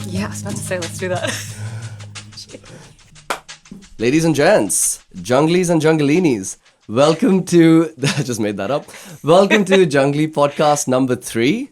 Yeah, I was about to say, let's do that. Ladies and gents, junglies and junglinis, welcome to, I just made that up. Welcome to Jungly Podcast number 3.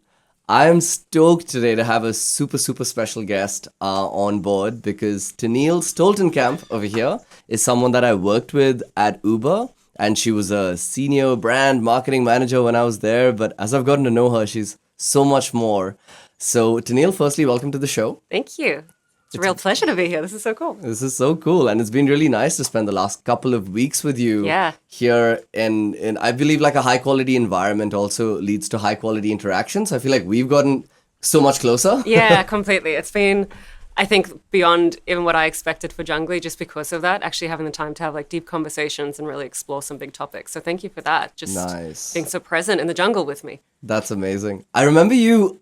I am stoked today to have a super special guest on board because Tenielle Stoltenkamp over here is someone that I worked with at Uber, and she was a senior brand marketing manager when I was there, but as I've gotten to know her, she's so much more. So Tenielle, firstly, welcome to the show. Thank you. It's a real pleasure to be here. This is so cool. This is so cool. And it's been really nice to spend the last couple of weeks with you here in I believe like a high quality environment also leads to high quality interactions. I feel like we've gotten so much closer. Yeah, completely. It's been, I think, beyond even what I expected for Jungly just because of that, actually having the time to have like deep conversations and really explore some big topics. So thank you for that. Just being so present in the jungle with me. That's amazing. I remember you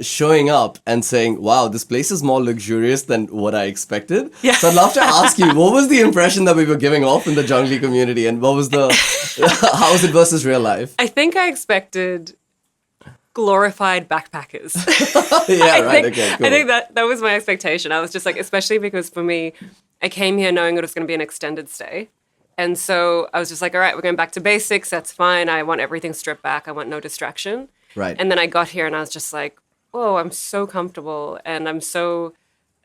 showing up and saying, wow, this place is more luxurious than what I expected. Yeah. So I'd love to ask you, what was the impression that we were giving off in the Jungly community, and what was the, how was it versus real life? I think I expected glorified backpackers. Okay, cool. I think that was my expectation. I was just like, especially because for me, I came here knowing it was going to be an extended stay. And so I was just like, all right, we're going back to basics. That's fine. I want everything stripped back. I want no distraction. Right. And then I got here and I was just like, whoa, I'm so comfortable. And I'm so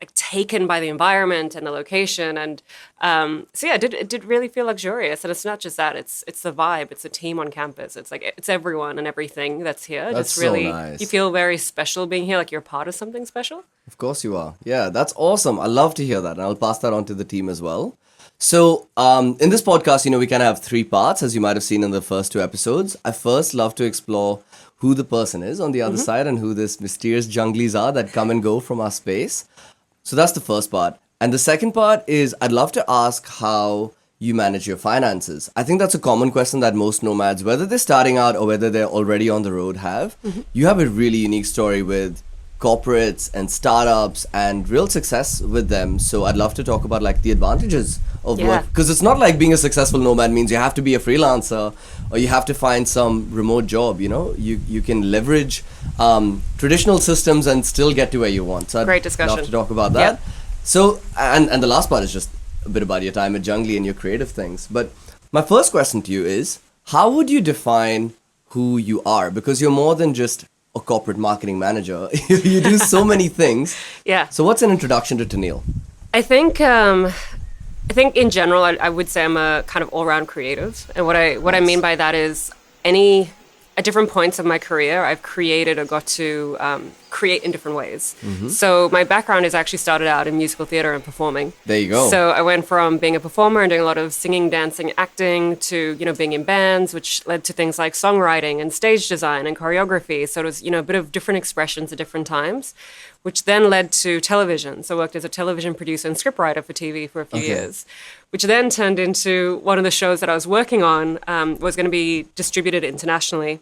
like taken by the environment and the location. And so yeah, it did really feel luxurious. And it's not just that, it's the vibe. It's a team on campus. It's like, it's everyone and everything that's here. That's just really, so nice. You feel very special being here, like you're part of something special. Of course you are. Yeah, that's awesome. I love to hear that. And I'll pass that on to the team as well. So in this podcast, we kind of have 3 parts, as you might have seen in the first 2 episodes. I first love to explore who the person is on the other side and who this mysterious junglies are that come and go from our space. So that's the first part. And the second part is I'd love to ask how you manage your finances. I think that's a common question that most nomads, whether they're starting out or whether they're already on the road, have. You have a really unique story with corporates and startups and real success with them. So I'd love to talk about like the advantages of work, because it's not like being a successful nomad means you have to be a freelancer or you have to find some remote job. You can leverage traditional systems and still get to where you want. So Great discussion. I'd love to talk about that. So and the last part is just a bit about your time at Jungly and your creative things. But my first question to you is, how would you define who you are? Because you're more than just a corporate marketing manager. You do so many things. Yeah. So what's an introduction to Tenielle? I think in general, I would say I'm a kind of all-round creative. And what I mean by that is at different points of my career, I've created or got to create in different ways. So my background is actually started out in musical theater and performing. There you go. So I went from being a performer and doing a lot of singing, dancing, acting to, being in bands, which led to things like songwriting and stage design and choreography. So it was, a bit of different expressions at different times, which then led to television. So I worked as a television producer and scriptwriter for TV for a few years, which then turned into one of the shows that I was working on was going to be distributed internationally.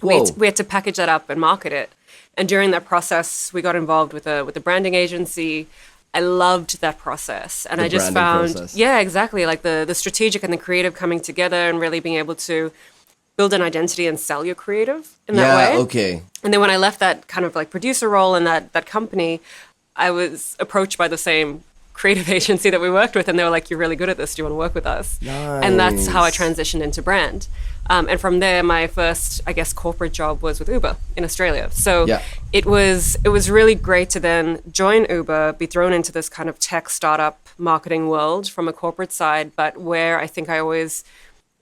We had to package that up and market it. And during that process, we got involved with a branding agency. I loved that process. And I just found, exactly, like the strategic and the creative coming together and really being able to build an identity and sell your creative in that way. Okay. And then when I left that kind of like producer role in that company, I was approached by the same creative agency that we worked with, and they were like, you're really good at this, do you want to work with us? Nice. And that's how I transitioned into brand. And from there, my first, I guess, corporate job was with Uber in Australia. So it was really great to then join Uber, be thrown into this kind of tech startup marketing world from a corporate side, but where I think I always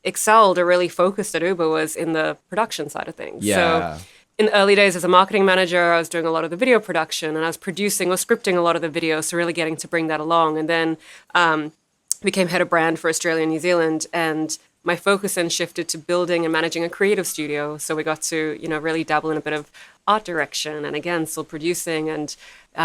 excelled or really focused at Uber was in the production side of things. So in the early days as a marketing manager, I was doing a lot of the video production and I was producing or scripting a lot of the videos, so really getting to bring that along. And then became head of brand for Australia and New Zealand, and my focus then shifted to building and managing a creative studio. So we got to, really dabble in a bit of art direction, and again, still producing and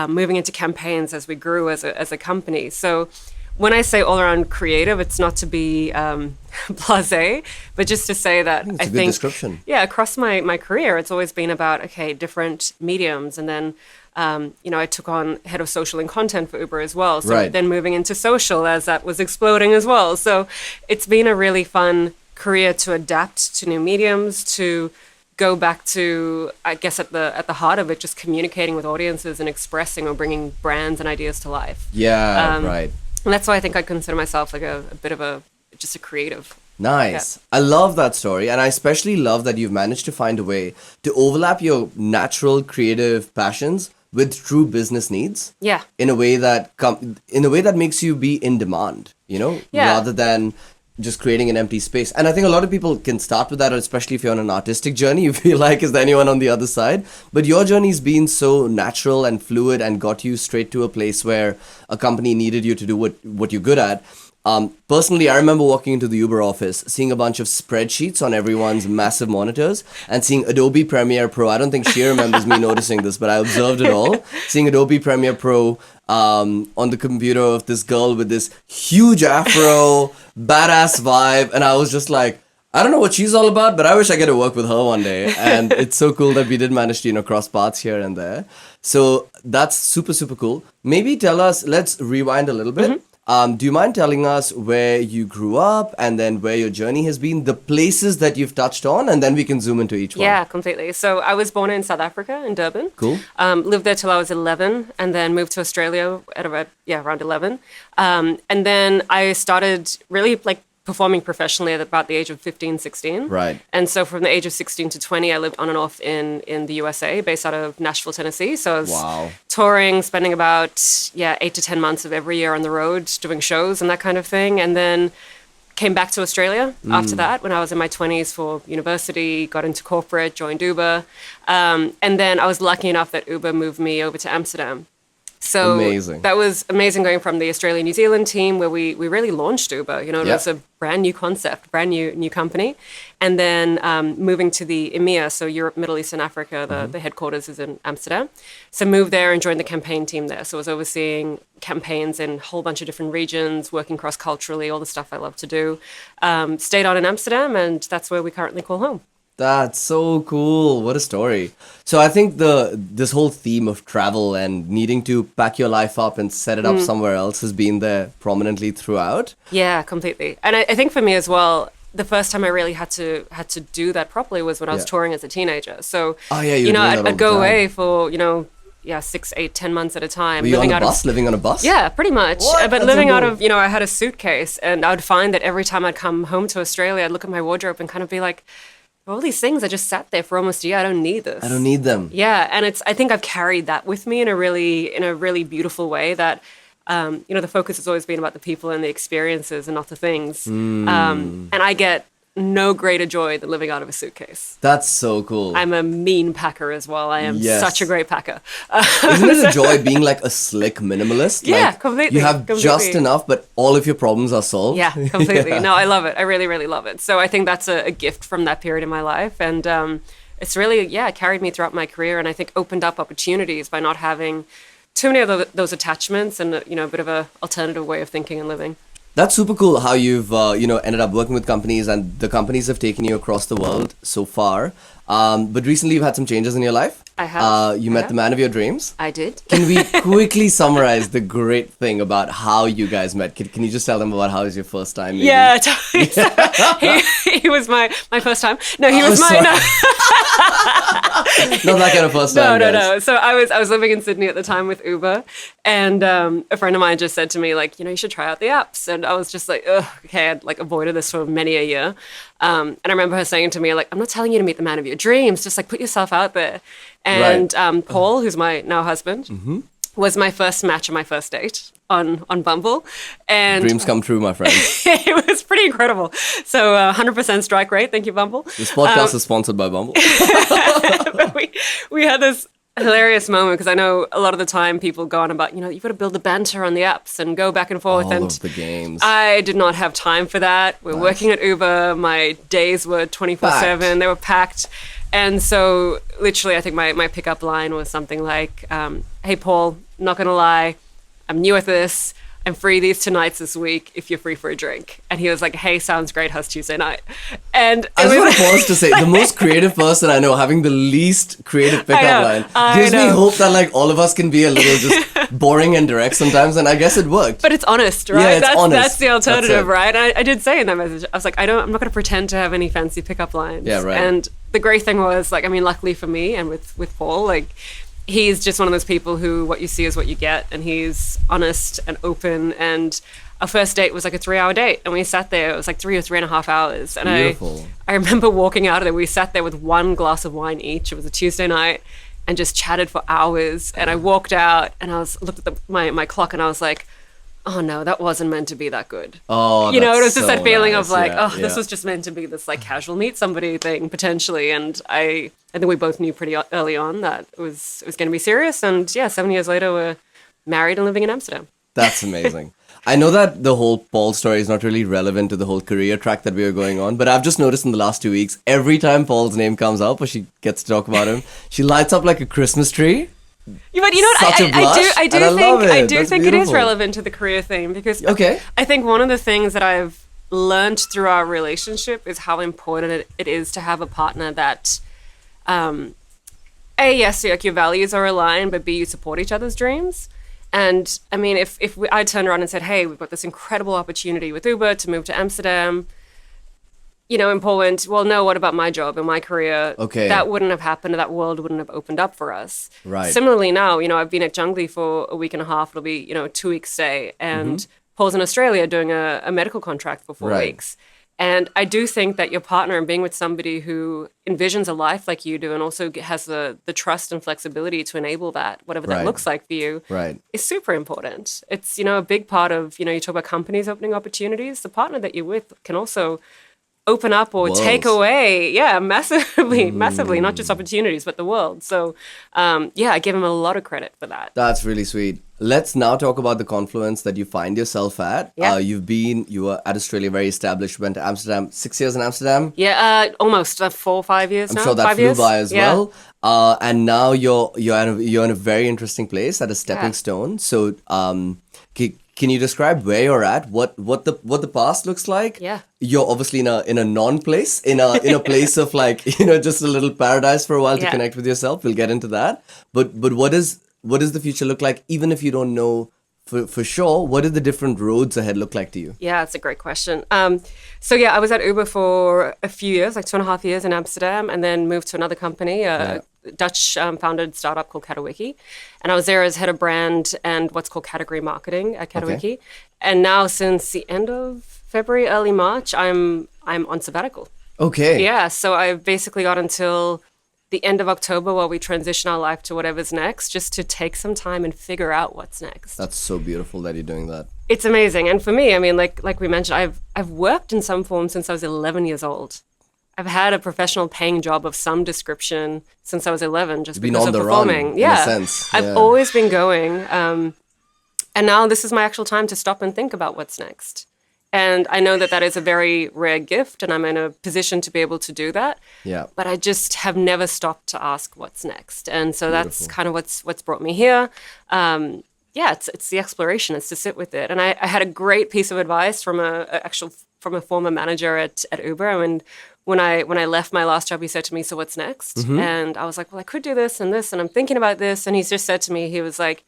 moving into campaigns as we grew as a company. So when I say all around creative, it's not to be blasé, but just to say that It's a good description. yeah, across my career, it's always been about, okay, different mediums. And then, I took on head of social and content for Uber as well. So Right. then moving into social as that was exploding as well. So it's been a really fun career to adapt to new mediums, to go back to, I guess, at the heart of it, just communicating with audiences and expressing or bringing brands and ideas to life. Yeah, right. And that's why I think I consider myself like a bit of just a creative. Nice. I love that story. And I especially love that you've managed to find a way to overlap your natural creative passions with true business needs. Yeah. In a way that makes you be in demand, Yeah. rather than just creating an empty space. And I think a lot of people can start with that, especially if you're on an artistic journey. You feel like, is there anyone on the other side? But your journey's been so natural and fluid and got you straight to a place where a company needed you to do what you're good at. Personally, I remember walking into the Uber office, seeing a bunch of spreadsheets on everyone's massive monitors, and seeing Adobe Premiere Pro. I don't think she remembers me noticing this, but I observed it all. Seeing Adobe Premiere Pro on the computer of this girl with this huge afro, badass vibe, and I was just like, I don't know what she's all about, but I wish I get to work with her one day. And it's so cool that we did manage to, cross paths here and there. So that's super, super cool. Maybe tell us, let's rewind a little bit. Mm-hmm. Do you mind telling us where you grew up and then where your journey has been, the places that you've touched on, and then we can zoom into each one? Yeah, completely. So I was born in South Africa, in Durban. Cool. Lived there till I was 11, and then moved to Australia at around 11. And then I started really performing professionally at about the age of 15, 16. Right. And so from the age of 16 to 20, I lived on and off in the USA, based out of Nashville, Tennessee. So I was touring, spending about, 8 to 10 months of every year on the road, doing shows and that kind of thing. And then came back to Australia after that when I was in my 20s for university, got into corporate, joined Uber. And then I was lucky enough that Uber moved me over to Amsterdam. So amazing. That was amazing, going from the Australia-New Zealand team where we really launched Uber. It was a brand new concept, brand new company. And then moving to the EMEA, so Europe, Middle East, and Africa, the headquarters is in Amsterdam. So moved there and joined the campaign team there. So I was overseeing campaigns in a whole bunch of different regions, working cross-culturally, all the stuff I love to do. Stayed on in Amsterdam, and that's where we currently call home. That's so cool. What a story. So I think this whole theme of travel and needing to pack your life up and set it up somewhere else has been there prominently throughout. Yeah, completely. And I think for me as well, the first time I really had to do that properly was when I was touring as a teenager. So, I'd go away for, 6, 8, 10 months at a time. Were you on a bus, living on a bus? Yeah, pretty much. What? But That's living so out cool. of, I had a suitcase, and I would find that every time I'd come home to Australia, I'd look at my wardrobe and kind of be like, all these things I just sat there for almost a year. I don't need this. I don't need them. Yeah, and I think I've carried that with me in a really beautiful way. That the focus has always been about the people and the experiences and not the things. And I get no greater joy than living out of a suitcase. That's so cool. I'm a mean packer as well. I am such a great packer. Isn't it a joy being like a slick minimalist? Yeah, like, completely. You have just enough, but all of your problems are solved. Yeah, completely. No, I love it. I really, really love it. So I think that's a gift from that period in my life. And it's really, carried me throughout my career, and I think opened up opportunities by not having too many of those attachments and, a bit of a alternative way of thinking and living. That's super cool how you've ended up working with companies, and the companies have taken you across the world so far. But recently you've had some changes in your life. I have. You met the man of your dreams. I did. Can we quickly summarize the great thing about how you guys met? Can you just tell them about how it was your first time? Maybe? Yeah, totally. So, he was my first time. No, he was sorry. no. Not that kind of first time. No. So I was living in Sydney at the time with Uber, and a friend of mine just said to me, like, you should try out the apps. And I was just like, ugh, okay, I'd avoided this for many a year. And I remember her saying to me, like, I'm not telling you to meet the man of your dreams, just put yourself out there. And Paul, who's my now husband, was my first match on my first date on Bumble. And Dreams come true, my friend. it was pretty incredible. So 100% strike rate. Thank you, Bumble. This podcast is sponsored by Bumble. But we had this hilarious moment, because I know a lot of the time people go on about, you've got to build the banter on the apps and go back and forth. All and of the games. I did not have time for that. We're working at Uber. My days were 24/7. They were packed. And so literally, I think my pickup line was something like, hey, Paul, not going to lie, I'm new at this. I'm free these 2 nights this week if you're free for a drink. And he was like, hey, sounds great. How's Tuesday night? And I just want to pause to say, the most creative person I know, having the least creative pickup line, gives me hope that like all of us can be a little just boring and direct sometimes. And I guess it worked. But it's honest, right? Yeah, it's honest. That's the alternative, right? I did say in that message, I was like, I'm not going to pretend to have any fancy pickup lines. Yeah, right. And the great thing was, like, I mean, luckily for me and with Paul, like, he's just one of those people who what you see is what you get, and he's honest and open. And our first date was like a 3-hour date, and we sat there. It was like 3 or 3.5 hours. And Beautiful. I remember walking out of there. We sat there with 1 glass of wine each. It was a Tuesday night, and just chatted for hours. And I walked out, and I looked at my clock, and I was like, oh no, that wasn't meant to be that good. Oh, you know, it was just so that feeling nice. of like, Yeah. this was just meant to be this like casual meet somebody thing potentially. And I think we both knew pretty early on that it was going to be serious. And yeah, 7 years later, we're married and living in Amsterdam. That's amazing. I know that the whole Paul story is not really relevant to the whole career track that we are going on, but I've just noticed in the last 2 weeks, every time Paul's name comes up or she gets to talk about him, she lights up like a Christmas tree. Yeah, but you know what? Such a blush, I do and I love it. I do That's think it is beautiful. relevant to the career thing because Okay. I think one of the things that I've learned through our relationship is how important it is to have a partner that, A, yes, like your values are aligned, but B, you support each other's dreams. And I mean, if I turned around and said, hey, we've got this incredible opportunity with Uber to move to Amsterdam, you know, and Paul went, well, no, what about my job and my career? Okay. That wouldn't have happened. That world wouldn't have opened up for us. Right. Similarly now, you know, I've been at Junglee for a week and a half. It'll be, you know, a 2-week stay. And Paul's in Australia doing a medical contract for 4 Right. weeks. And I do think that your partner and being with somebody who envisions a life like you do and also has the trust and flexibility to enable that, whatever that Right. looks like for you, Right. is super important. It's, you know, a big part of, you know, you talk about companies opening opportunities. The partner that you're with can also open up or Worlds. take away, massively, not just opportunities, but the world. So, I give him a lot of credit for that. That's really sweet. Let's now talk about the confluence that you find yourself at. Yeah. You were at Australia, very established, went to Amsterdam, 6 years in Amsterdam. Yeah, almost 4 or 5 years I'm now. sure that 5 flew years? by as Yeah. well. And now you're in a very interesting place at a stepping Yeah. stone. So, can you describe where you're at? What the past looks like? Yeah. You're obviously in a non-place, in a place of like, you know, just a little paradise for a while to Yeah. connect with yourself. We'll get into that. But what does the future look like, even if you don't know for sure? What do the different roads ahead look like to you? Yeah, it's a great question. I was at Uber for a few years, like 2.5 years in Amsterdam, and then moved to another company, a Dutch founded startup called Katawiki. And I was there as head of brand and what's called category marketing at Katawiki. Okay. And now since the end of February, early March, I'm on sabbatical. Okay. Yeah, so I've basically got until the end of October while we transition our life to whatever's next, just to take some time and figure out what's next. That's so beautiful that you're doing that. It's amazing. And for me, I mean, like we mentioned, I've worked in some form since I was 11 years old. I've had a professional paying job of some description since I was 11, just Been because on of the run, performing. in a sense. I've Yeah. always been going. And now this is my actual time to stop and think about what's next. And I know that is a very rare gift, and I'm in a position to be able to do that. Yeah. But I just have never stopped to ask what's next. And so that's Beautiful. kind of what's brought me here. It's the exploration. It's to sit with it. And I had a great piece of advice from a former manager at Uber. And when I left my last job, he said to me, "So what's next?" And I was like, "Well, I could do this and this, and I'm thinking about this." And he just said to me, he was like,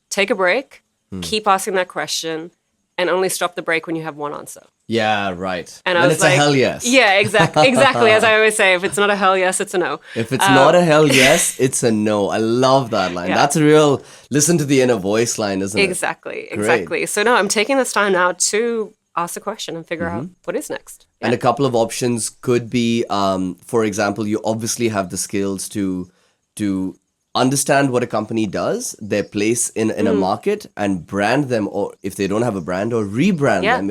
"Take a break, keep asking that question, and only stop the break when you have one answer." Yeah, right. And I When was it's like, a hell yes. Yeah, exactly. As I always say, if it's not a hell yes, it's a no. If it's not a hell yes, it's a no. I love that line. Yeah. That's a real listen to the inner voice line, isn't it? Exactly. So no, I'm taking this time now to ask a question and figure out what is next. And a couple of options could be, for example, you obviously have the skills to understand what a company does, their place in a market, and brand them, or if they don't have a brand, or rebrand them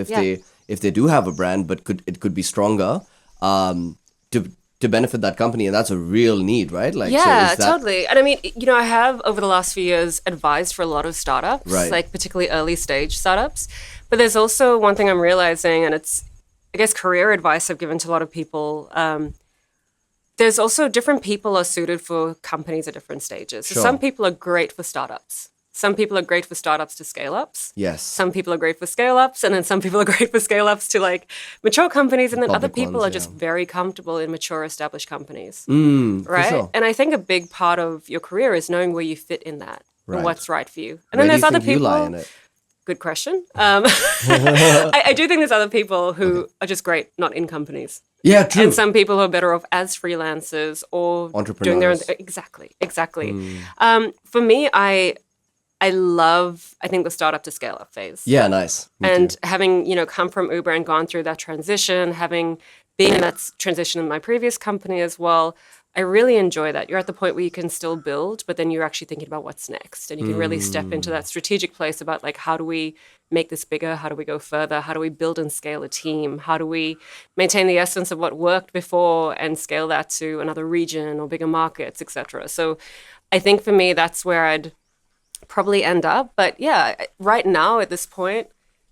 if they do have a brand, but it could be stronger to benefit that company, and that's a real need, right? Like, so Yeah, is that, totally. And I mean, you know, I have over the last few years advised for a lot of startups, Right. like particularly early stage startups. But there's also one thing I'm realizing, and it's, I guess, career advice I've given to a lot of people. there's also different people are suited for companies at different stages. So Sure. some people are great for startups. Some people are great for startups to scale ups. Yes. Some people are great for scale ups, and then some people are great for scale ups to like mature companies, and then other Public people ones, are just yeah. very comfortable in mature established companies. For Right? sure. And I think a big part of your career is knowing where you fit in that Right. and what's right for you. And Where then do you there's other think you lie people. in it? Good question. I do think there's other people who are just great not in companies. Yeah, true. And some people who are better off as freelancers or doing their own. Entrepreneurs. Exactly. For me, I think the startup to scale up phase. Yeah, nice. Me And too. having, come from Uber and gone through that transition, having been in that transition in my previous company as well, I really enjoy that. You're at the point where you can still build, but then you're actually thinking about what's next. And you can really step into that strategic place about like, how do we make this bigger? How do we go further? How do we build and scale a team? How do we maintain the essence of what worked before and scale that to another region or bigger markets, etc. So I think for me, that's where I'd probably end up. But yeah, right now at this point,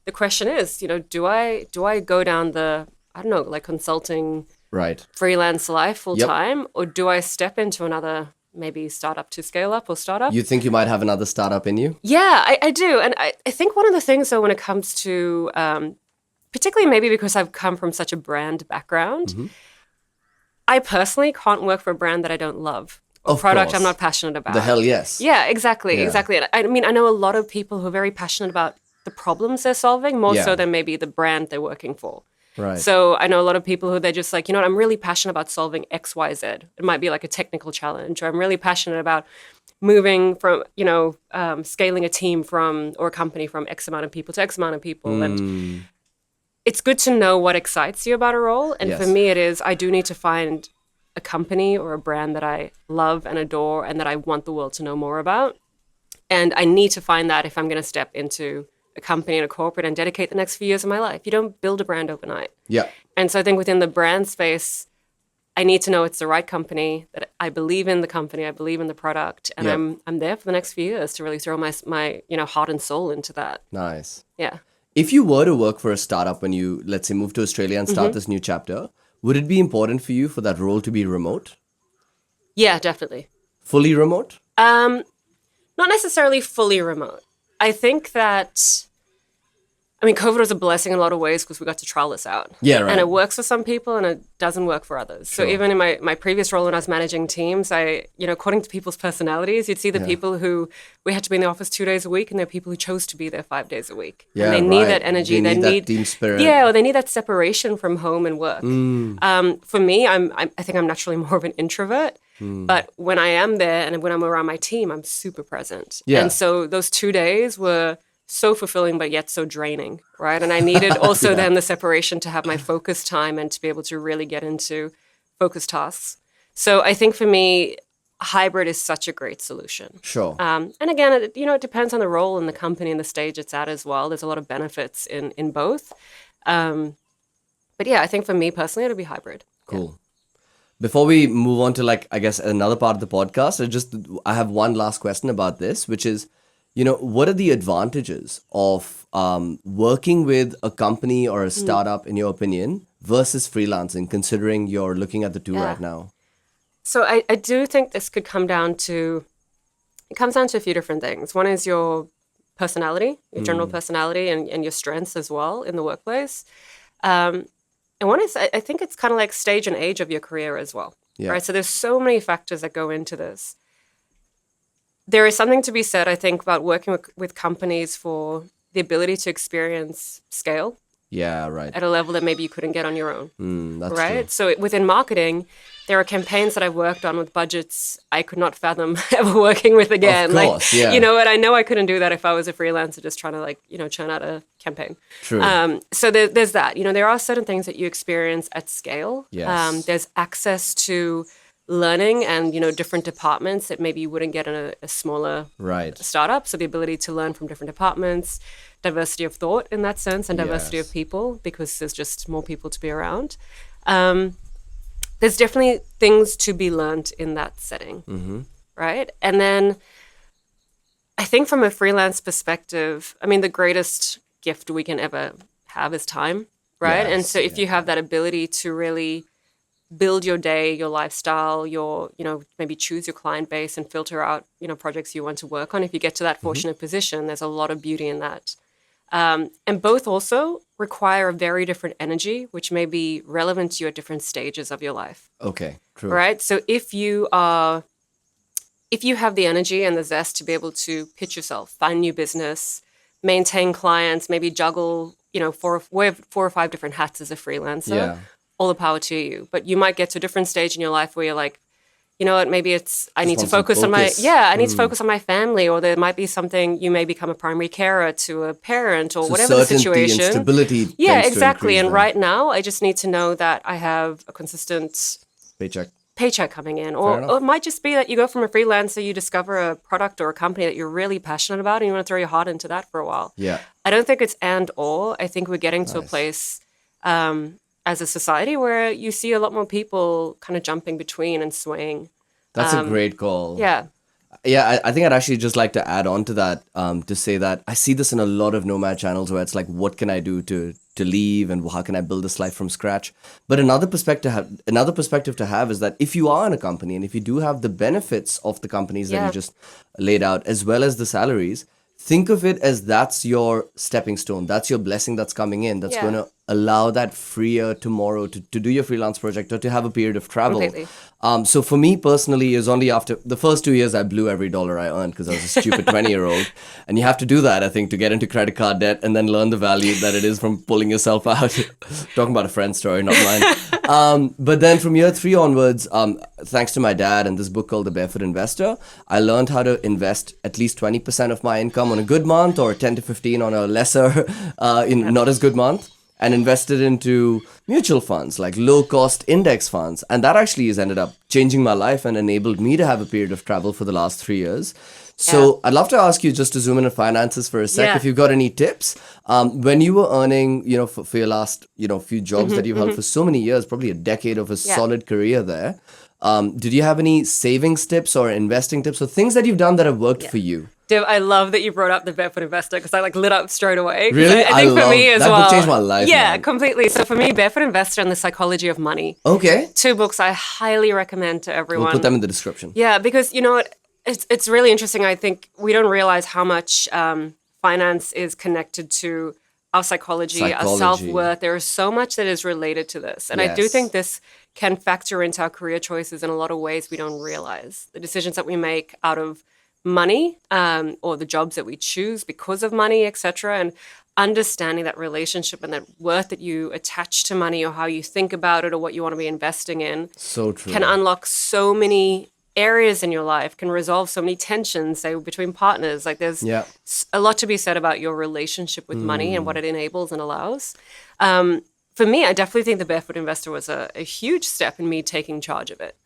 the question is, do I go down the, I don't know, like consulting Right. freelance life full Yep. time, or do I step into another maybe startup to scale up or startup? You think you might have another startup in you? Yeah, I do. And I think one of the things, though, when it comes to, particularly maybe because I've come from such a brand background, I personally can't work for a brand that I don't love or Of product I'm course. not passionate about. The hell yes. Yeah, exactly, Yeah. exactly. And I mean, I know a lot of people who are very passionate about the problems they're solving, more Yeah. so than maybe the brand they're working for. Right. So I know a lot of people who they're just like, I'm really passionate about solving X, Y, Z. It might be like a technical challenge, or I'm really passionate about moving from, scaling a team or a company from X amount of people to X amount of people. And it's good to know what excites you about a role. And for Yes. me, it is, I do need to find a company or a brand that I love and adore and that I want the world to know more about. And I need to find that if I'm going to step into a company and a corporate and dedicate the next few years of my life. You don't build a brand overnight. Yeah. And so I think within the brand space, I need to know it's the right company, that I believe in the company, I believe in the product, and Yep. I'm there for the next few years to really throw my heart and soul into that. Nice. Yeah. If you were to work for a startup when you, let's say, move to Australia and start this new chapter, would it be important for you for that role to be remote? Yeah, definitely. Fully remote? Not necessarily fully remote. I think that, COVID was a blessing in a lot of ways because we got to trial this out. Yeah, right. And it works for some people and it doesn't work for others. So Sure. even in my previous role when I was managing teams, according to people's personalities, you'd see the people who, we had to be in the office 2 days a week, and there are people who chose to be there 5 days a week. Yeah, and they need right. that energy. They need that team spirit. Yeah, or they need that separation from home and work. For me, I think I'm naturally more of an introvert. But when I am there and when I'm around my team, I'm super present. Yeah. And so those 2 days were so fulfilling, but yet so draining, right? And I needed also then the separation to have my focus time and to be able to really get into focus tasks. So I think for me, hybrid is such a great solution. Sure. And again, it depends on the role in the company and the stage it's at as well. There's a lot of benefits in both. But yeah, I think for me personally, it'll be hybrid. Cool. Before we move on to I guess another part of the podcast, I have one last question about this, which is, what are the advantages of working with a company or a startup, in your opinion, versus freelancing, considering you're looking at the two right now? So I do think this could come down to, a few different things. One is your personality, your general personality and your strengths as well in the workplace. And one is, I think it's kind of like stage and age of your career as well, Yeah. right? So there's so many factors that go into this. There is something to be said, I think, about working with companies for the ability to experience scale Yeah, right. at a level that maybe you couldn't get on your own, That's right? true. So within marketing, there are campaigns that I've worked on with budgets I could not fathom ever working with again. Of course, yeah. And I know I couldn't do that if I was a freelancer just trying to churn out a campaign. True. So there's that. There are certain things that you experience at scale. Yes. There's access to learning and, different departments that maybe you wouldn't get in a smaller Right. startup. So the ability to learn from different departments, diversity of thought in that sense, and diversity Yes. of people because there's just more people to be around. There's definitely things to be learned in that setting, right? And then I think from a freelance perspective, the greatest gift we can ever have is time, right? And Yes, so if you have that ability to really build your day, your lifestyle, maybe choose your client base and filter out, projects you want to work on. If you get to that fortunate position, there's a lot of beauty in that. And both also require a very different energy, which may be relevant to you at different stages of your life. Okay, true. Right? So if you have the energy and the zest to be able to pitch yourself, find new business, maintain clients, maybe juggle, wear 4 or 5 different hats as a freelancer, Yeah. all the power to you. But you might get to a different stage in your life where you're like, you know what, maybe I need to want some focus focus. I need to focus on my family, or there might be something, you may become a primary carer to a parent, or whatever the Certainty situation. and stability Yeah, tends to exactly. increase And then. right now, I just need to know that I have a consistent Paycheck. coming in. Fair Or enough. it might just be that you go from a freelancer, you discover a product or a company that you're really passionate about, and you want to throw your heart into that for a while. Yeah. I don't think it's and or. I think we're getting to a Nice. place as a society where you see a lot more people kind of jumping between and swaying. That's a great call. Yeah. Yeah, I think I'd actually just like to add on to that, to say that I see this in a lot of nomad channels where it's like, what can I do to leave, and how can I build this life from scratch? But another perspective to have is that if you are in a company and if you do have the benefits of the companies that Yeah. you just laid out, as well as the salaries, think of it as that's your stepping stone. That's your blessing that's coming in. That's Yeah. going to allow that freer tomorrow to do your freelance project or to have a period of travel. Completely. So for me personally, is only after the first 2 years I blew every dollar I earned because I was a stupid 20-year-old. And you have to do that, I think, to get into credit card debt and then learn the value that it is from pulling yourself out. Talking about a friend's story, not mine. But then from year 3 onwards, thanks to my dad and this book called The Barefoot Investor, I learned how to invest at least 20% of my income on a good month, or 10 to 15 on a lesser, not as good month, and invested into mutual funds, like low-cost index funds. And that actually has ended up changing my life and enabled me to have a period of travel for the last 3 years. So I'd love to ask you just to zoom in on finances for a sec, Yeah. if you've got any tips. When you were earning, for your last, few jobs that you've held for so many years, probably a decade of a solid career there, did you have any savings tips or investing tips or things that you've done that have worked for you? Dev, I love that you brought up The Barefoot Investor, because I lit up straight away. 'Cause Really? I think for me as that well. book changed my life. Yeah, man. completely. So for me, Barefoot Investor and The Psychology of Money. Okay. 2 books I highly recommend to everyone. We'll put them in the description. Yeah, because you know what, it's really interesting. I think we don't realize how much finance is connected to our psychology, our self-worth. There is so much that is related to this. And I do Yes. think this can factor into our career choices in a lot of ways we don't realize. The decisions that we make out of money, or the jobs that we choose because of money, etc. And understanding that relationship and that worth that you attach to money, or how you think about it, or what you want to be investing in, So true. can unlock so many areas in your life, can resolve so many tensions, say, between partners. Like there's Yeah. a lot to be said about your relationship with money and what it enables and allows. For me, I definitely think The Barefoot Investor was a huge step in me taking charge of it.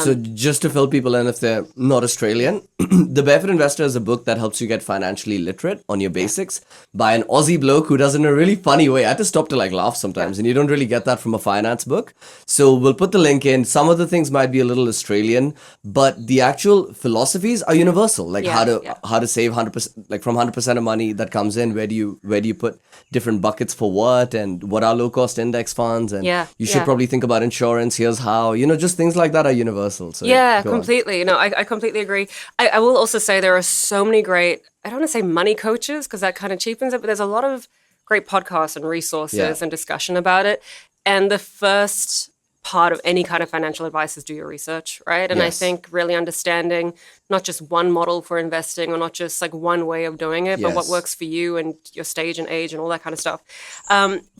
So just to fill people in if they're not Australian, The Barefoot Investor is a book that helps you get financially literate on your basics by an Aussie bloke who does it in a really funny way. I had to stop to laugh sometimes, and you don't really get that from a finance book. So we'll put the link in. Some of the things might be a little Australian, but the actual philosophies are universal. Like how to save 100%, like from 100% of money that comes in, where do you put different buckets for what, and what are low cost index funds, and you should probably think about insurance. Here's how, just things like that are universal. So Yeah, go on. completely. No, I completely agree. I will also say there are so many great, I don't want to say money coaches because that kind of cheapens it, but there's a lot of great podcasts and resources and discussion about it. And the first part of any kind of financial advice is do your research, right? And I Yes. think really understanding not just one model for investing, or not just one way of doing it, but what Yes. works for you and your stage and age and all that kind of stuff.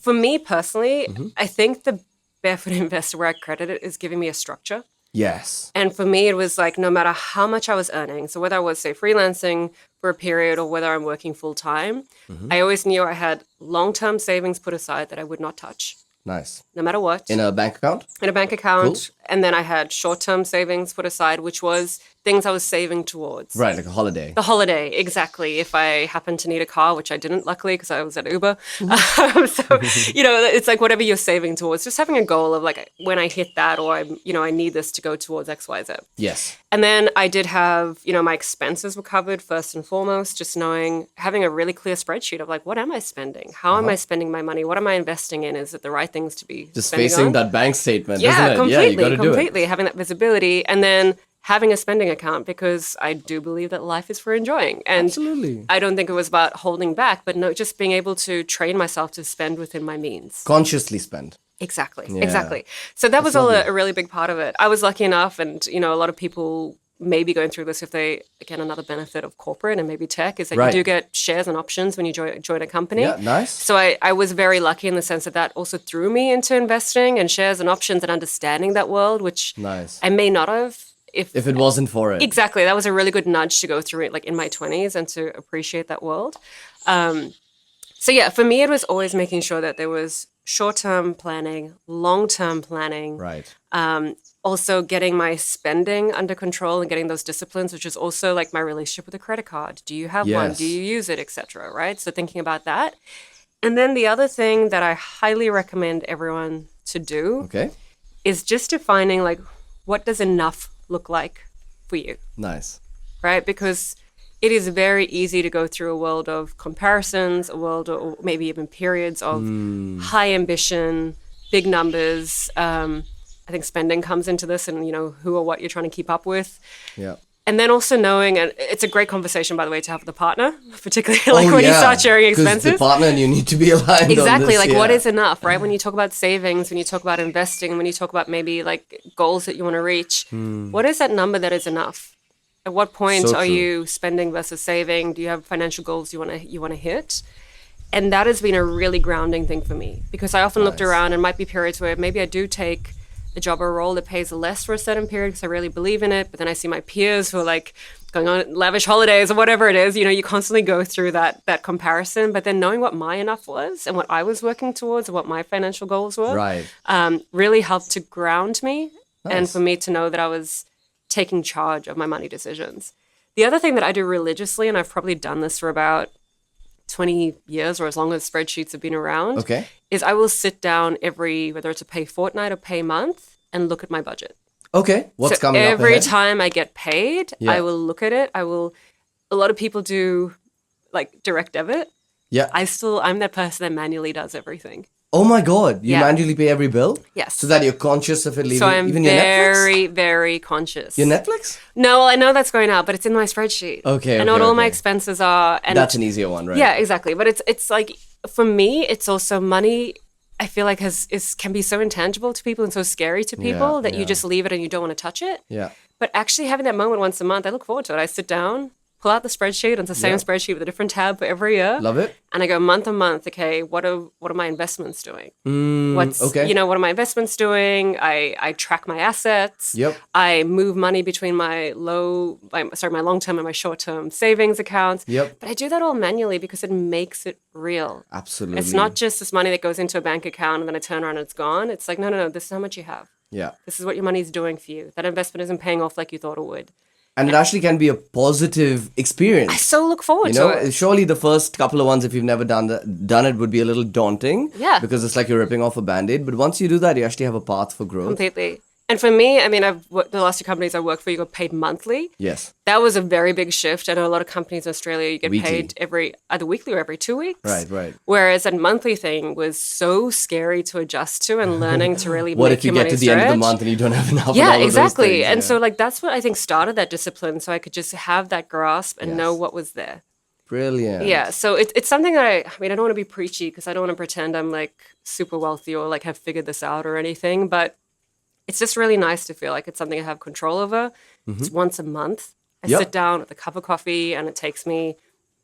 For me personally, I think the Barefoot Investor, where I credit it, is giving me a structure. Yes. And for me, it was no matter how much I was earning, so whether I was, say, freelancing for a period or whether I'm working full time, I always knew I had long-term savings put aside that I would not touch, Nice. no matter what. In a bank account? In a bank account, And then I had short-term savings put aside, which was things I was saving towards. Right, like a holiday. The holiday, exactly. If I happened to need a car, which I didn't, luckily, because I was at Uber. So, it's like whatever you're saving towards, just having a goal of like when I hit that or I need this to go towards X, Y, Z. Yes. And then I did have, my expenses were covered first and foremost, just having a really clear spreadsheet of like, what am I spending? How am I spending my money? What am I investing in? Is it the right things to be Just spending facing on? that bank statement, Yeah, isn't it? completely, Yeah, you got to do it. completely. Having that visibility and then having a spending account because I do believe that life is for enjoying. And Absolutely. I don't think it was about holding back, but no, just being able to train myself to spend within my means. Consciously spend. Exactly. Yeah. Exactly. So that was all lovely. a really big part of it. I was lucky enough, and a lot of people may be going through this if they, again, another benefit of corporate and maybe tech is that Right. you do get shares and options when you join a company. Yeah, nice. So I was very lucky in the sense that also threw me into investing and shares and options and understanding that world, which Nice. I may not have If it wasn't for it. Exactly. That was a really good nudge to go through it like in my 20s and to appreciate that world. So yeah, for me, it was always making sure that there was short-term planning, long-term planning, Right. also getting my spending under control and getting those disciplines, which is also like my relationship with a credit card. Do you have one? Yes. Do you use it, etc. Right? So thinking about that. And then the other thing that I highly recommend everyone to do Okay. is just defining like what does enough look like for you, Nice. right? Because it is very easy to go through a world of comparisons, a world or maybe even periods of high ambition, big numbers. I think spending comes into this and, who or what you're trying to keep up with. Yeah. And then also knowing, and it's a great conversation, by the way, to have with a partner, particularly like when you start sharing 'Cause expenses. the partner and you need to be aligned Exactly. on this, Like what yeah. is enough, right? When you talk about savings, when you talk about investing, when you talk about maybe like goals that you want to reach, what is that number that is enough? At what point So are true. you spending versus saving? Do you have financial goals you want to hit? And that has been a really grounding thing for me because I often looked Nice. around and might be periods where maybe I do take a job or a role that pays less for a certain period because I really believe in it. But then I see my peers who are like going on lavish holidays or whatever it is. You constantly go through that comparison. But then knowing what my enough was and what I was working towards and what my financial goals were Right. really helped to ground me and Nice. for me to know that I was taking charge of my money decisions. The other thing that I do religiously, and I've probably done this for about 20 years or as long as spreadsheets have been around, Okay. is I will sit down whether it's a pay fortnight or pay month, and look at my budget. Okay. What's So coming up every ahead? time I get paid, Yeah. I will look at it. A lot of people do like direct debit. Yeah. I'm that person that manually does everything. Oh my God. You Yeah. manually pay every bill? Yes. So that you're conscious of it leaving So I'm even your Netflix? very, very conscious. Your Netflix? No, I know that's going out, but it's in my spreadsheet. Okay, I know okay, what all my okay. expenses are. And That's an easier one, right? yeah, exactly. But it's like for me, it's also money. I feel like can be so intangible to people and so scary to people Yeah, that you yeah. just leave it and you don't want to touch it. Yeah. But actually having that moment once a month, I look forward to it. I sit down, pull out the spreadsheet, and it's the same Yeah. spreadsheet with a different tab for every year. Love it. And I go month on month, okay, what are my investments doing? Okay. What are my investments doing? I track my assets. Yep. I move money between my long-term and my short-term savings accounts. Yep. But I do that all manually because it makes it real. Absolutely. It's not just this money that goes into a bank account and then I turn around and it's gone. It's like, no, this is how much you have. Yeah. This is what your money's doing for you. That investment isn't paying off like you thought it would. And it actually can be a positive experience. I so look forward You to know, it. surely the first couple of ones, if you've never done it, would be a little daunting. Yeah. Because it's like you're ripping off a band-aid. But once you do that, you actually have a path for growth. Completely. And for me, I mean, the last two companies I worked for, you got paid monthly. Yes. That was a very big shift. I know a lot of companies in Australia, you get Weekly. paid either weekly or every 2 weeks. Right. Whereas that monthly thing was so scary to adjust to and learning to really What make if you your get money to the end of the stretch. month and you don't have enough? and Yeah, all of those exactly. things, And yeah. so like that's what I think started that discipline, so I could just have that grasp and know Yes. what was there. Brilliant. Yeah, so it's something that I mean, I don't want to be preachy because I don't want to pretend I'm like super wealthy or like have figured this out or anything, but it's just really nice to feel like it's something I have control over. It's once a month. I Yep. sit down with a cup of coffee and it takes me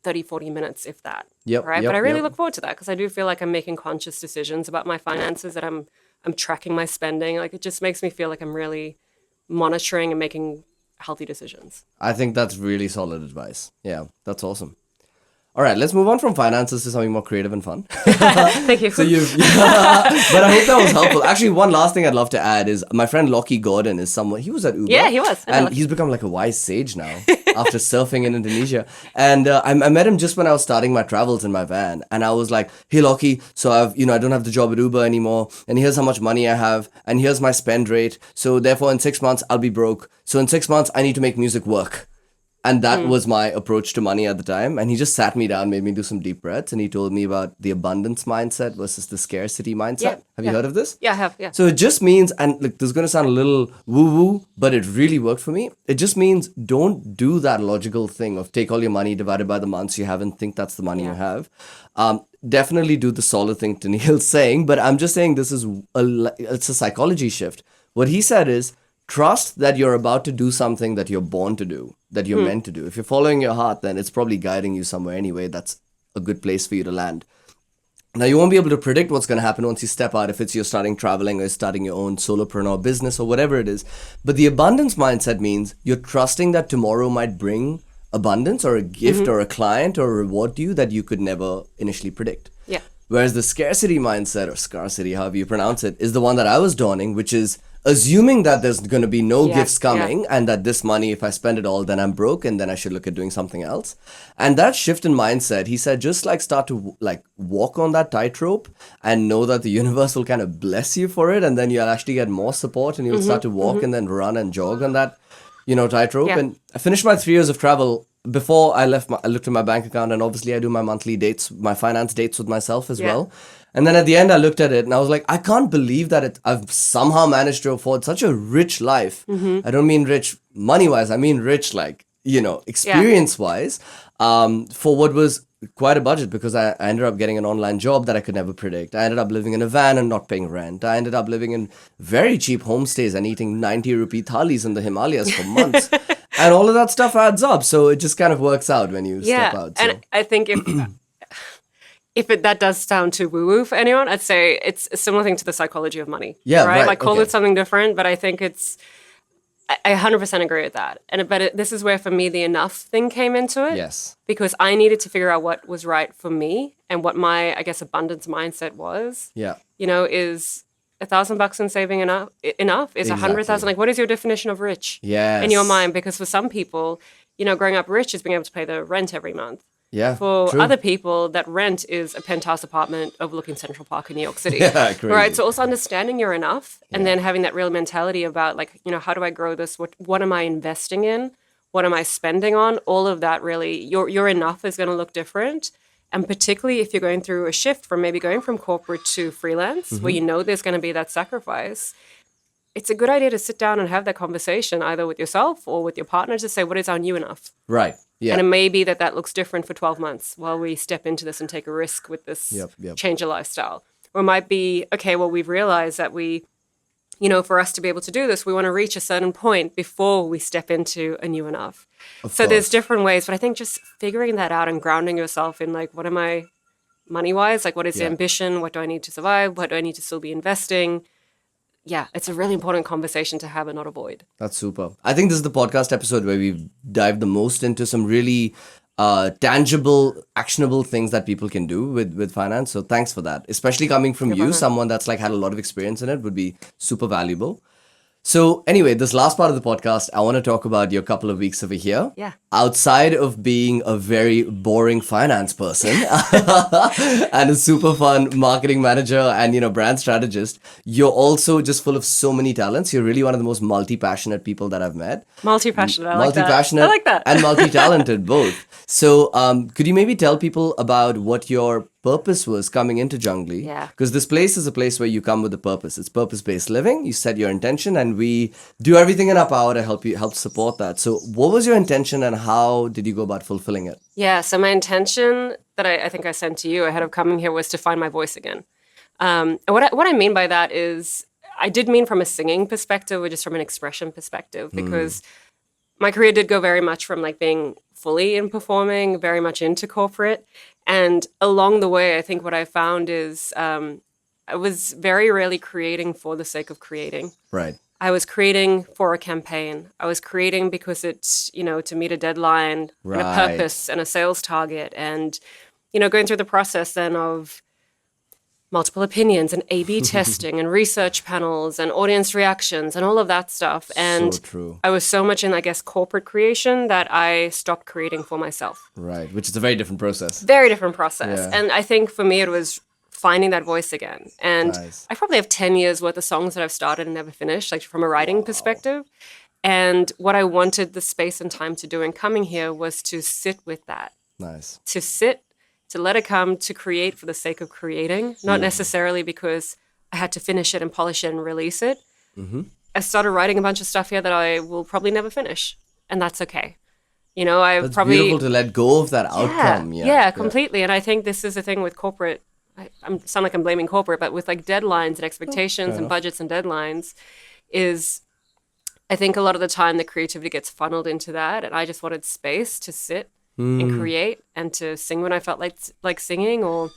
30, 40 minutes, if that. Yep, Right. yep, But I really yep. look forward to that because I do feel like I'm making conscious decisions about my finances, that I'm tracking my spending. Like it just makes me feel like I'm really monitoring and making healthy decisions. I think that's really solid advice. Yeah, that's awesome. All right, let's move on from finances to something more creative and fun. Thank you. So you've, but I hope that was helpful. Actually, one last thing I'd love to add is my friend Lockie Gordon is someone, he was at Uber. Yeah, he was. And he's become like a wise sage now after surfing in Indonesia. And I met him just when I was starting my travels in my van. And I was like, hey, Lockie, so I don't have the job at Uber anymore. And here's how much money I have. And here's my spend rate. So therefore, in 6 months, I'll be broke. So in 6 months, I need to make music work. And that was my approach to money at the time. And he just sat me down, made me do some deep breaths, and he told me about the abundance mindset versus the scarcity mindset. Yeah, Have you heard of this? Yeah, I have. Yeah. So it just means, and look, this is going to sound a little woo-woo, but it really worked for me. It just means don't do that logical thing of take all your money divided by the months you have and think that's the money you have. Definitely do the solid thing Tenielle's saying, but I'm just saying this is it's a psychology shift. What he said is, trust that you're about to do something that you're born to do, that you're meant to do. If you're following your heart, then it's probably guiding you somewhere anyway. That's a good place for you to land. Now, you won't be able to predict what's going to happen once you step out, if it's you're starting traveling or starting your own solopreneur business or whatever it is. But the abundance mindset means you're trusting that tomorrow might bring abundance or a gift or a client or a reward to you that you could never initially predict. Yeah. Whereas the scarcity mindset, or scarcity, however you pronounce it, is the one that I was donning, which is assuming that there's going to be no gifts coming and that this money, if I spend it all, then I'm broke and then I should look at doing something else. And that shift in mindset, he said, just like start to like walk on that tightrope and know that the universe will kind of bless you for it. And then you'll actually get more support and you'll start to walk and then run and jog on that, tightrope. Yeah. And I finished my 3 years of travel. Before I left, I looked at my bank account, and obviously I do my monthly dates, my finance dates with myself as well. And then at the end, I looked at it and I was like, I can't believe that I've somehow managed to afford such a rich life. I don't mean rich money-wise. I mean rich, like, experience-wise, for what was quite a budget, because I ended up getting an online job that I could never predict. I ended up living in a van and not paying rent. I ended up living in very cheap homestays and eating 90 rupee thalis in the Himalayas for months. And all of that stuff adds up. So it just kind of works out when you step out. So. And I think if that does sound too woo-woo for anyone, I'd say it's a similar thing to the psychology of money. Yeah, right. Like call it something different, but I think I 100% agree with that. This is where for me the enough thing came into it. Yes. Because I needed to figure out what was right for me and what my, I guess, abundance mindset was. Yeah. Is $1,000 and saving enough? Is 100,000? Like, what is your definition of rich? Yes. In your mind? Because for some people, growing up rich is being able to pay the rent every month. Yeah. For true. other people, that rent is a penthouse apartment overlooking Central Park in New York City. Yeah, crazy. Right. So also understanding you're enough, and then having that real mentality about like, how do I grow this? What am I investing in? What am I spending on? All of that really, your enough is going to look different. And particularly if you're going through a shift from maybe going from corporate to freelance, where there's going to be that sacrifice, it's a good idea to sit down and have that conversation either with yourself or with your partner to say, what is our new enough? Right. Yeah. And it may be that looks different for 12 months while we step into this and take a risk with this change of lifestyle. Or it might be, okay, well, we've realized that for us to be able to do this, we want to reach a certain point before we step into a new enough. So there's different ways, but I think just figuring that out and grounding yourself in like, what am I money-wise? Like, what is the ambition? What do I need to survive? What do I need to still be investing? Yeah, it's a really important conversation to have and not avoid. That's super. I think this is the podcast episode where we've dived the most into some really tangible, actionable things that people can do with finance. So thanks for that. Especially coming from you, someone that's like had a lot of experience in it would be super valuable. So anyway, this last part of the podcast, I want to talk about your couple of weeks over here. Yeah. Outside of being a very boring finance person and a super fun marketing manager and, brand strategist, you're also just full of so many talents. You're really one of the most multi-passionate people that I've met. Multi-passionate, I like that. Multi-passionate I like that. and multi-talented both. So could you maybe tell people about what your purpose was coming into Junglee? Yeah. Because this place is a place where you come with a purpose. It's purpose-based living. You set your intention and we do everything in our power to help support that. So what was your intention and how did you go about fulfilling it? Yeah, so my intention that I think I sent to you ahead of coming here was to find my voice again. And what I mean by that is I did mean from a singing perspective or just from an expression perspective, because my career did go very much from like being fully in performing, very much into corporate. And along the way, I think what I found is I was very rarely creating for the sake of creating. Right. I was creating for a campaign. I was creating because it's, to meet a deadline and a Right. purpose and a sales target and, going through the process then of multiple opinions and A/B testing and research panels and audience reactions and all of that stuff. So And true. I was so much in, I guess, corporate creation that I stopped creating for myself. Right. Which is a very different process. Very different process. Yeah. And I think for me, it was finding that voice again. And Nice. I probably have 10 years worth of songs that I've started and never finished, like from a writing perspective. And what I wanted the space and time to do in coming here was to sit with that, Nice. to sit, to let it come, to create for the sake of creating, not necessarily because I had to finish it and polish it and release it. I started writing a bunch of stuff here that I will probably never finish, and that's okay. I That's probably beautiful to let go of that yeah, outcome. Yeah. yeah, completely. And I think this is the thing with corporate. I sound like I'm blaming corporate, but with like deadlines and expectations and budgets and deadlines, is I think a lot of the time the creativity gets funneled into that, and I just wanted space to sit and create and to sing when I felt like singing, or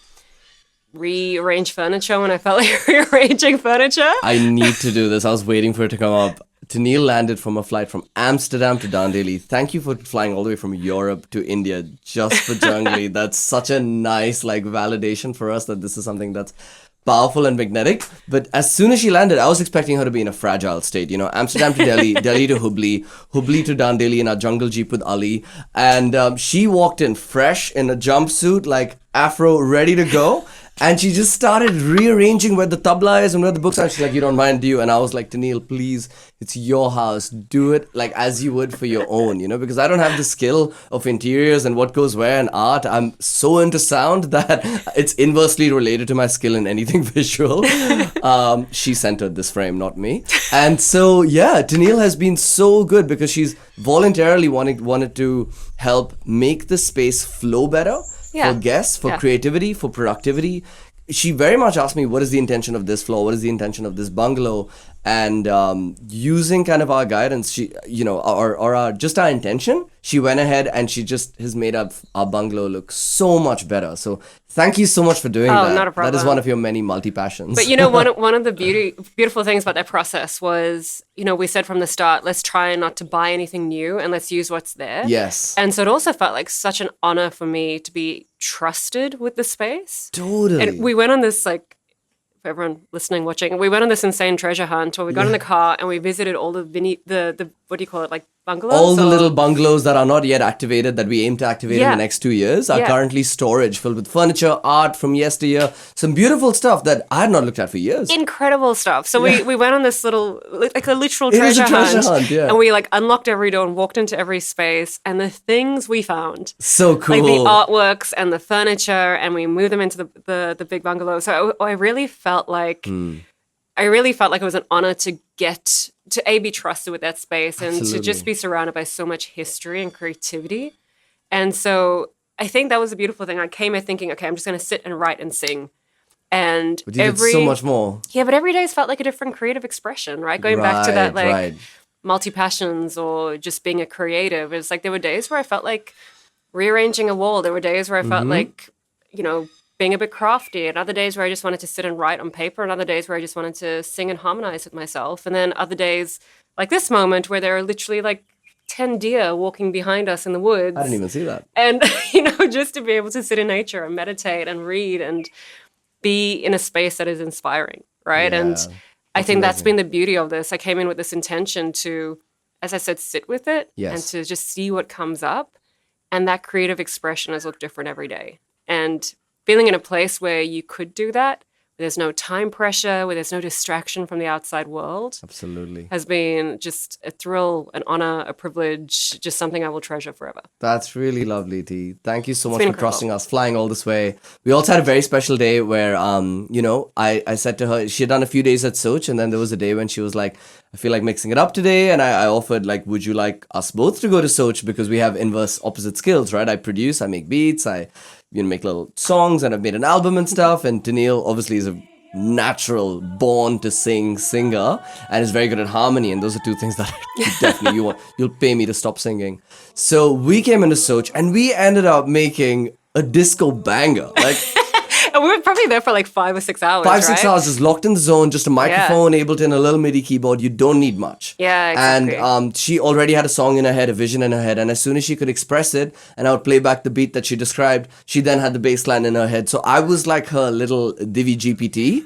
rearrange furniture when I felt like rearranging furniture. I need to do this. I was waiting for it to come up. Tenielle landed from a flight from Amsterdam to Dandeli. Thank you for flying all the way from Europe to India just for Jungly. That's such a nice validation for us that this is something that's powerful and magnetic. But as soon as she landed, I was expecting her to be in a fragile state. Amsterdam to Delhi, Delhi to Hubli, Hubli to Dandeli in our jungle jeep with Ali. And she walked in fresh in a jumpsuit, like afro, ready to go. And she just started rearranging where the tabla is and where the books are. She's like, you don't mind, do you? And I was like, Tenielle, please, it's your house. Do it like as you would for your own, because I don't have the skill of interiors and what goes where in art. I'm so into sound that it's inversely related to my skill in anything visual. She centered this frame, not me. And so, yeah, Tenielle has been so good because she's voluntarily wanted to help make the space flow better. Yeah. For guests, for Yeah. creativity, for productivity. She very much asked me, what is the intention of this floor? What is the intention of this bungalow? And using kind of our guidance, she, or our just our intention, she went ahead and she just has made our bungalow look so much better. So thank you so much for doing that. Not a That is problem. one of your many multi-passions. But one of the beautiful things about that process was, we said from the start, let's try not to buy anything new and let's use what's there. Yes. And so it also felt like such an honor for me to be trusted with the space. Totally. And we went on this, like, for everyone listening, watching, we went on this insane treasure hunt where we got in the car and we visited all the what do you call it, like bungalows? All the little bungalows that are not yet activated that we aim to activate in Yeah. the next 2 years are Yeah. currently storage filled with furniture, art from yesteryear, some beautiful stuff that I had not looked at for years. Incredible stuff. So we went on this little, like a literal It is treasure, a treasure hunt, yeah. And we like unlocked every door and walked into every space. And the things we found, So cool. like the artworks and the furniture, and we moved them into the big bungalow. So I really felt like it was an honor to get to be trusted with that space and to Absolutely. just be surrounded by so much history and creativity. And so I think that was a beautiful thing. I came here thinking, okay, I'm just going to sit and write and sing. And But you did so much more. yeah, but every day's felt like a different creative expression, right? Going back to that, like, Right. multi-passions or just being a creative. It's like there were days where I felt like rearranging a wall. There were days where I felt like, being a bit crafty, and other days where I just wanted to sit and write on paper, and other days where I just wanted to sing and harmonize with myself. And then other days, like this moment, where there are literally like 10 deer walking behind us in the woods. I didn't even see that. And, just to be able to sit in nature and meditate and read and be in a space that is inspiring, right? Yeah, And I think that's amazing. been the beauty of this. I came in with this intention to, as I said, sit with it Yes. and to just see what comes up. And that creative expression has looked different every day. And feeling in a place where you could do that, where there's no time pressure, where there's no distraction from the outside world, Absolutely. has been just a thrill, an honor, a privilege, just something I will treasure forever. That's really lovely, T. Thank you so much been for incredible. trusting us, flying all this way. We also had a very special day where, I said to her, she had done a few days at Soch, and then there was a day when she was like, I feel like mixing it up today. And I offered, like, would you like us both to go to Soch? Because we have inverse opposite skills, right? I produce, I make beats, I make little songs, and I've made an album and stuff. And Tenielle obviously is a natural, born to sing singer and is very good at harmony. And those are two things that you'll pay me to stop singing. So we came into Soch and we ended up making a disco banger. Like, And we were probably there for like 5 or 6 hours, Five, 6 right? hours just locked in the zone, just a microphone, Ableton, a little MIDI keyboard. You don't need much. Yeah, exactly. And she already had a song in her head, a vision in her head. And as soon as she could express it, and I would play back the beat that she described, she then had the bass line in her head. So I was like her little Divi GPT.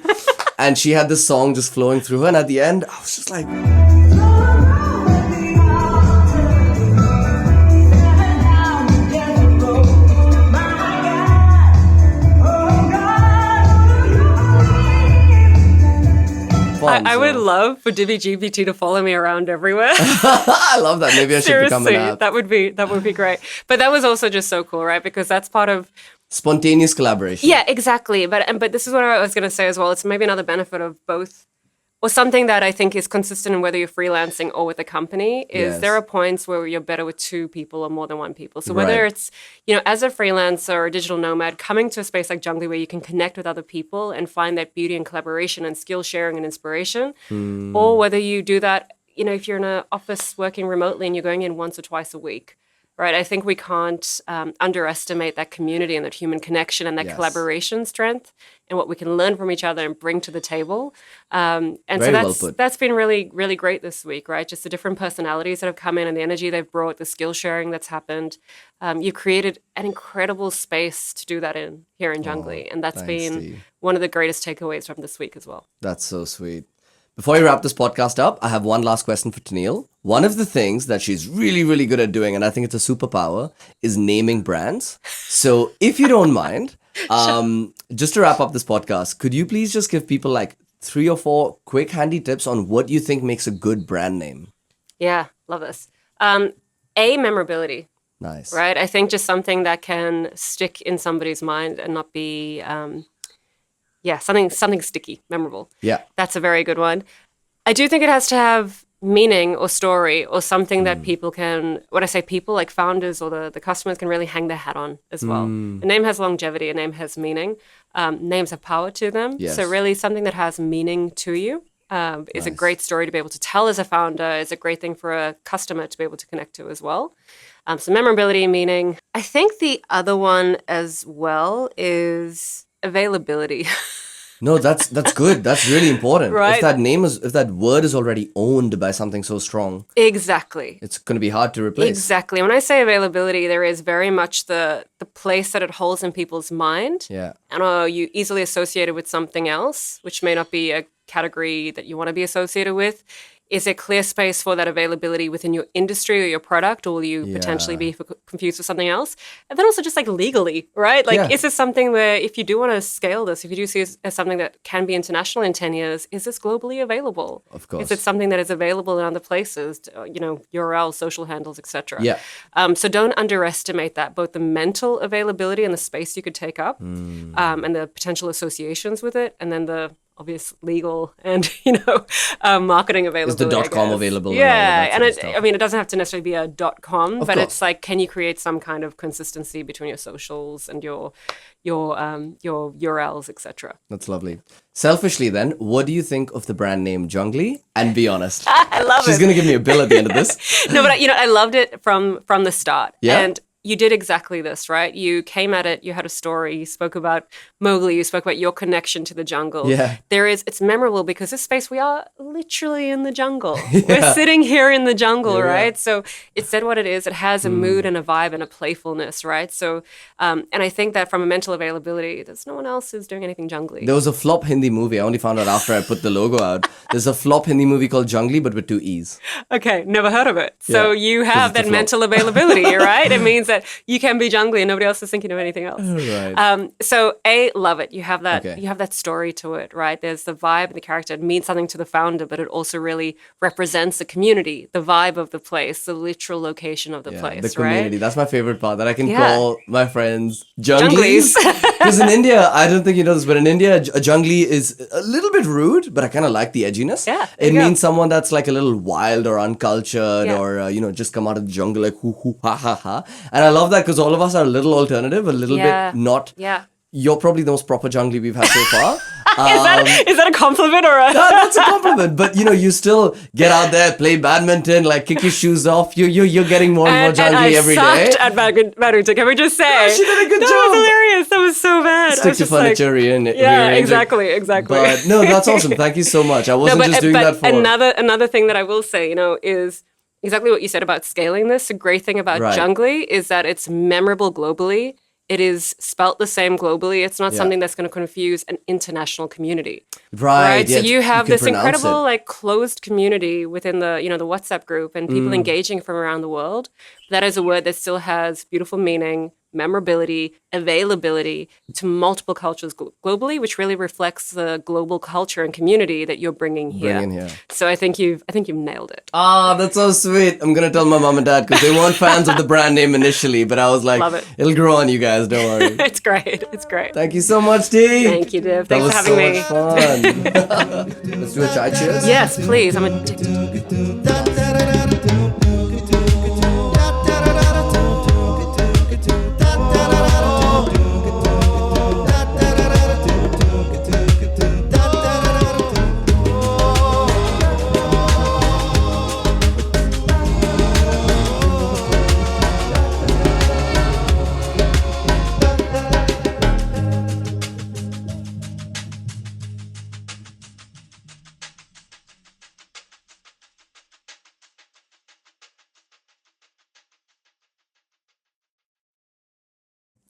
And she had this song just flowing through her. And at the end, I was just like... I would love for Divi GPT to follow me around everywhere. I love that. Maybe I should become an Seriously, app. that would be great. But that was also just so cool, right? Because that's part of Spontaneous collaboration. yeah, exactly. But this is what I was going to say as well. It's maybe another benefit of both, or something that I think is consistent in whether you're freelancing or with a company. Is Yes. there are points where you're better with two people or more than one people. So whether Right. it's as a freelancer or a digital nomad, coming to a space like Jungly where you can connect with other people and find that beauty and collaboration and skill sharing and inspiration, or whether you do that, if you're in an office working remotely and you're going in once or twice a week. Right, I think we can't underestimate that community and that human connection and that Yes. collaboration strength and what we can learn from each other and bring to the table. And Very so well put. that's been really, really great this week, right? Just the different personalities that have come in and the energy they've brought, the skill sharing that's happened. You've created an incredible space to do that in here in Jungly, and that's thanks, been Steve. one of the greatest takeaways from this week as well. That's so sweet. Before we wrap this podcast up, I have one last question for Tenielle. One of the things that she's really, really good at doing, and I think it's a superpower, is naming brands. So if you don't mind, just to wrap up this podcast, could you please just give people like 3 or 4 quick handy tips on what you think makes a good brand name? Yeah, love this. Memorability. Nice. Right? I think just something that can stick in somebody's mind and not be, something sticky, memorable. Yeah. That's a very good one. I do think it has to have meaning or story or something that people can, when I say people, like founders or the customers can really hang their hat on as well. A name has longevity, a name has meaning. Names have power to them. Yes. So really something that has meaning to you is a great story to be able to tell as a founder, is a great thing for a customer to be able to connect to as well. So memorability, meaning. I think the other one as well is availability. No, that's good. That's really important. Right. If that word is already owned by something so strong, Exactly. it's going to be hard to replace. Exactly. When I say availability, there is very much the place that it holds in people's mind. Yeah. And are you easily associated with something else, which may not be a category that you want to be associated with? Is there clear space for that availability within your industry or your product, or will you potentially be confused with something else? And then also just like legally, right? Like, is this something where if you do want to scale this, if you do see it as something that can be international in 10 years, is this globally available? Of course. Is it something that is available in other places, URLs, social handles, etc.? Yeah. So don't underestimate that, both the mental availability and the space you could take up and the potential associations with it, and then the obvious legal and marketing availability. Is the .com available? Yeah, and all of and that sort of stuff? it doesn't have to necessarily be a .com, but course. it's like, can you create some kind of consistency between your socials and your URLs, etc. That's lovely. Selfishly, then, what do you think of the brand name Jungly? And be honest. I love She's it. going to give me a bill at the end of this. No, but I loved it from the start. Yeah? And you did exactly this, right? You came at it, you had a story, you spoke about Mowgli, you spoke about your connection to the jungle. Yeah. It's memorable because this space, we are literally in the jungle. We're sitting here in the jungle, Yeah, we are. right? So it said what it is. It has a mood and a vibe and a playfulness, right? So, and I think that from a mental availability, there's no one else who's doing anything jungly. There was a flop Hindi movie. I only found out after I put the logo out. There's a flop Hindi movie called Jungly, but with 2 E's. Okay, never heard of it. So Yeah, you 'cause have it's a that flop. mental availability, right? It means that you can be jungly and nobody else is thinking of anything else. Right. So love it. You have that. Okay. You have that story to it, right? There's the vibe and the character. It means something to the founder, but it also really represents the community, the vibe of the place, the literal location of the place, the community. right? That's my favorite part. That I can Yeah. call my friends junglies. Because in India, I don't think you know this, but in India, a jungly is a little bit rude, but I kind of like the edginess. Yeah, there It you go. means someone that's like a little wild or uncultured Yeah. or, just come out of the jungle like hoo hoo ha ha ha. And I love that because all of us are a little alternative, a little Yeah. bit not. Yeah. You're probably the most proper jungly we've had so far. Is that a compliment or a? That's a compliment. But you still get out there, play badminton, like kick your shoes off. You're getting more and more And I jungly every day. sucked at badminton. Can we just say? Yeah, she did a good that job. was hilarious. That was so bad. I Stick was to just like, furniture, yeah, rearrange it. exactly. But no, that's awesome. Thank you so much. I wasn't just doing that for. Another thing that I will say, is exactly what you said about scaling this. The great thing about Right. Jungly is that it's memorable globally. It is spelt the same globally. It's not Yeah. something that's going to confuse an international community. Right. So Yeah, you have can this pronounce incredible it. like closed community within the the WhatsApp group and people engaging from around the world. That is a word that still has beautiful meaning, memorability, availability to multiple cultures globally, which really reflects the global culture and community that you're bringing here. Bring in here. So I think you've nailed it. Ah, that's so sweet. I'm gonna tell my mom and dad because they weren't fans of the brand name initially, but I was like, Love it. it'll grow on you guys. Don't worry. It's great. It's great. Thank you so much, Dee. Thank you, Div. That Thanks was for having me. so much fun. Let's do a chai cheers. Yes, please. I'm addicted.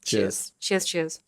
Cheers. Cheers.